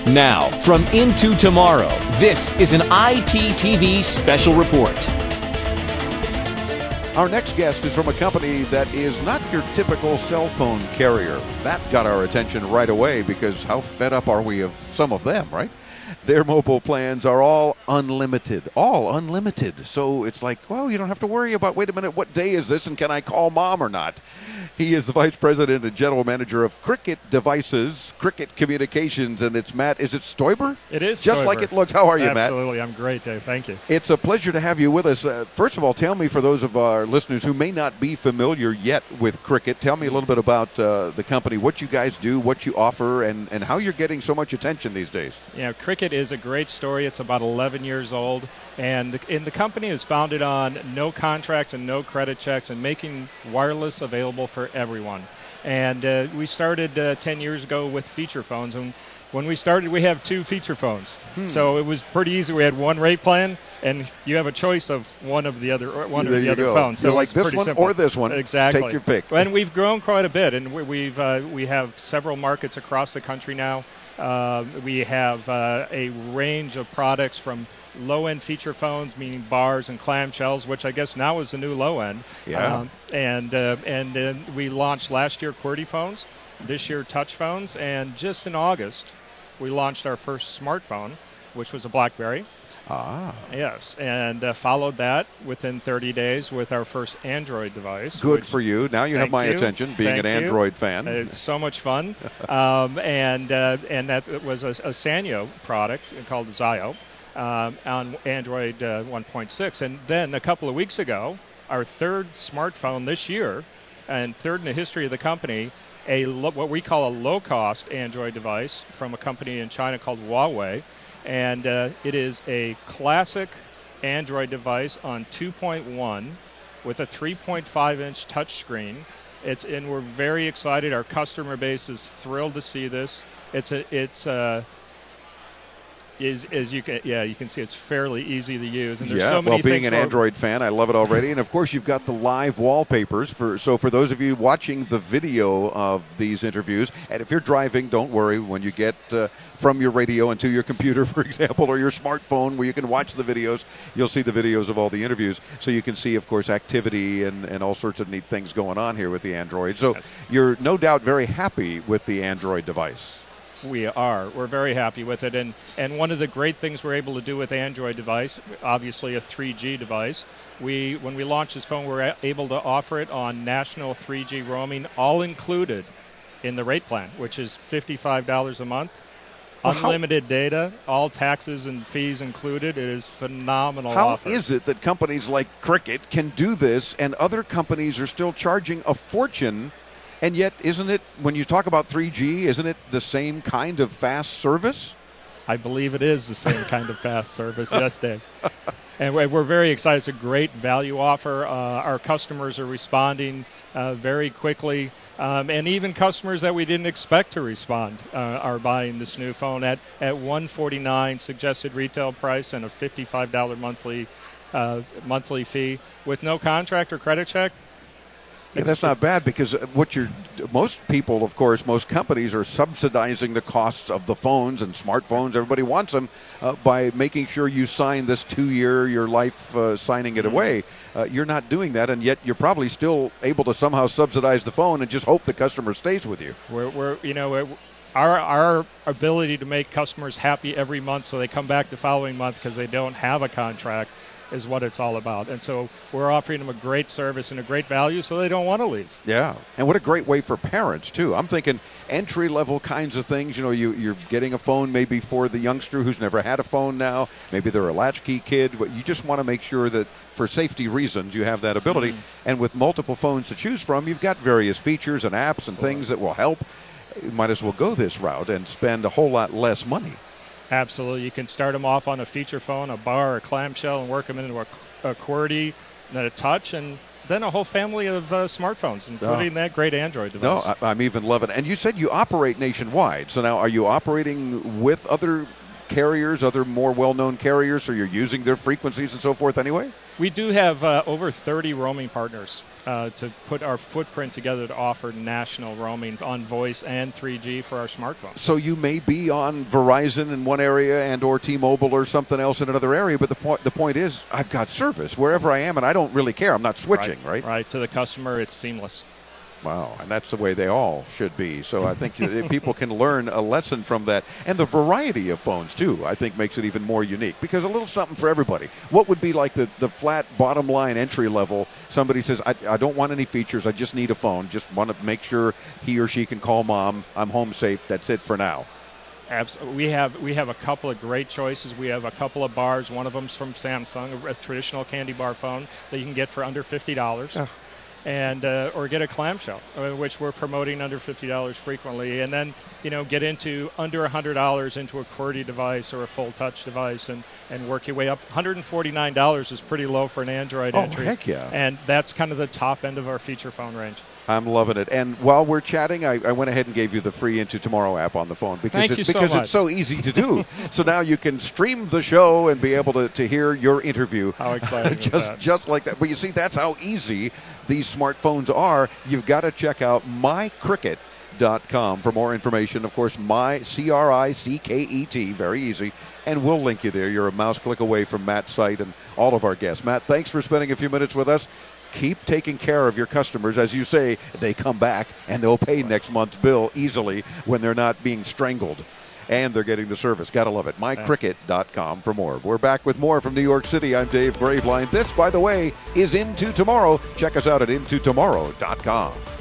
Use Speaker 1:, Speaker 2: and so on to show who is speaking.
Speaker 1: Now, from Into Tomorrow, this is an ITTV special report.
Speaker 2: Our next guest is from a company that is not your typical cell phone carrier. That got our attention right away because how fed up are we of some of them, right? Their mobile plans are all unlimited. So it's like, well, you don't have to worry about, wait a minute, what day is this and can I call mom or not? He is the vice president and general manager of Cricket Devices, Cricket Communications, and it's Matt. Is it Stoiber?
Speaker 3: It is
Speaker 2: Just
Speaker 3: Stoiber.
Speaker 2: Like it looks. How are you, Matt?
Speaker 3: Absolutely. I'm great, Dave. Thank you.
Speaker 2: It's a pleasure to have you with us. First of all, tell me, for those of our listeners who may not be familiar yet with Cricket, tell me a little bit about the company, what you guys do, what you offer, and how you're getting so much attention these days.
Speaker 3: Yeah, Cricket is a great story. It's about 11 years old, and the company is founded on no contract and no credit checks and making wireless available for everyone. And we started 10 years ago with feature phones, and when we started, we have 2 feature phones. So it was pretty easy. We had one rate plan, and you have a choice of one of the other phones. So
Speaker 2: you like this one
Speaker 3: simple.
Speaker 2: or this one?
Speaker 3: Exactly.
Speaker 2: Take your pick.
Speaker 3: And we've grown quite a bit, and we have several markets across the country now. We have a range of products from low-end feature phones, meaning bars and clamshells, which I guess now is the new low-end.
Speaker 2: Yeah.
Speaker 3: And we launched last year QWERTY phones, this year touch phones, and just in August we launched our first smartphone, which was a BlackBerry. Yes, and followed that within 30 days with our first Android device.
Speaker 2: Good for you. Now you have my attention, being an Android fan.
Speaker 3: It's so much fun. And that was a Sanyo product called Zio on Android 1.6. And then a couple of weeks ago, our third smartphone this year, and third in the history of the company, what we call a low-cost Android device from a company in China called Huawei. And it is a classic Android device on 2.1 with a 3.5-inch touchscreen. And we're very excited. Our customer base is thrilled to see this. You can see, it's fairly easy to use. And there's so many
Speaker 2: being
Speaker 3: things
Speaker 2: an Android fan, I love it already. And of course, you've got the live wallpapers. So for those of you watching the video of these interviews, and if you're driving, don't worry. When you get from your radio into your computer, for example, or your smartphone where you can watch the videos, you'll see the videos of all the interviews. So you can see, of course, activity and all sorts of neat things going on here with the Android. So you're no doubt very happy with the Android device.
Speaker 3: We are. We're very happy with it. And one of the great things we're able to do with Android device, obviously a 3G device, when we launched this phone, we're able to offer it on national 3G roaming, all included in the rate plan, which is $55 a month. Unlimited data, all taxes and fees included. It is phenomenal offer.
Speaker 2: How is it that companies like Cricket can do this and other companies are still charging a fortune? And yet, isn't it, when you talk about 3G, isn't it the same kind of fast service?
Speaker 3: I believe it is the same kind of fast service, yes, Dave. And we're very excited. It's a great value offer. Our customers are responding very quickly. And even customers that we didn't expect to respond are buying this new phone at $149 suggested retail price and a $55 monthly fee with no contract or credit check.
Speaker 2: Yeah, that's not bad because most people, of course, most companies are subsidizing the costs of the phones and smartphones. Everybody wants them by making sure you sign this 2-year, your life signing it away. You're not doing that, and yet you're probably still able to somehow subsidize the phone and just hope the customer stays with you.
Speaker 3: Our ability to make customers happy every month so they come back the following month because they don't have a contract is what it's all about. And so we're offering them a great service and a great value so they don't want to leave.
Speaker 2: Yeah, and what a great way for parents, too. I'm thinking entry-level kinds of things. You're getting a phone maybe for the youngster who's never had a phone now. Maybe they're a latchkey kid, but you just want to make sure that for safety reasons you have that ability. And with multiple phones to choose from, you've got various features and apps and things that will help. You might as well go this route and spend a whole lot less money.
Speaker 3: Absolutely. You can start them off on a feature phone, a bar, a clamshell, and work them into a QWERTY, then a touch, and then a whole family of smartphones, including that great Android device.
Speaker 2: No, I'm even loving it. And you said you operate nationwide. So now are you operating with other carriers, other more well-known carriers, so you're using their frequencies and so forth anyway?
Speaker 3: We do have over 30 roaming partners to put our footprint together to offer national roaming on voice and 3G for our smartphones.
Speaker 2: So you may be on Verizon in one area and or T-Mobile or something else in another area, but the point is I've got service wherever I am, and I don't really care. I'm not switching, right?
Speaker 3: Right. To the customer, it's seamless.
Speaker 2: Wow, and that's the way they all should be. So I think people can learn a lesson from that. And the variety of phones, too, I think makes it even more unique, because a little something for everybody. What would be like the flat bottom line entry level? Somebody says, I don't want any features. I just need a phone. Just want to make sure he or she can call mom. I'm home safe. That's it for now.
Speaker 3: Absolutely. We have a couple of great choices. We have a couple of bars. One of them's from Samsung, a traditional candy bar phone that you can get for under $50.
Speaker 2: Oh.
Speaker 3: And or get a clamshell, which we're promoting under $50 frequently, and then get into under $100 into a QWERTY device or a full touch device, and work your way up. $149 is pretty low for an Android entry.
Speaker 2: Oh, heck yeah!
Speaker 3: And that's kind of the top end of our feature phone range.
Speaker 2: I'm loving it. And while we're chatting, I went ahead and gave you the free Into Tomorrow app on the phone because it's so easy to do. So now you can stream the show and be able to hear your interview.
Speaker 3: How exciting is that?
Speaker 2: Just like that. But you see, that's how easy these smartphones are. You've got to check out mycricket.com for more information. Of course, CRICKET, very easy. And we'll link you there. You're a mouse click away from Matt's site and all of our guests. Matt, thanks for spending a few minutes with us. Keep taking care of your customers. As you say, they come back and they'll pay next month's bill easily when they're not being strangled. And they're getting the service. Gotta love it. MyCricket.com for more. We're back with more from New York City. I'm Dave Graveline. This, by the way, is Into Tomorrow. Check us out at IntoTomorrow.com.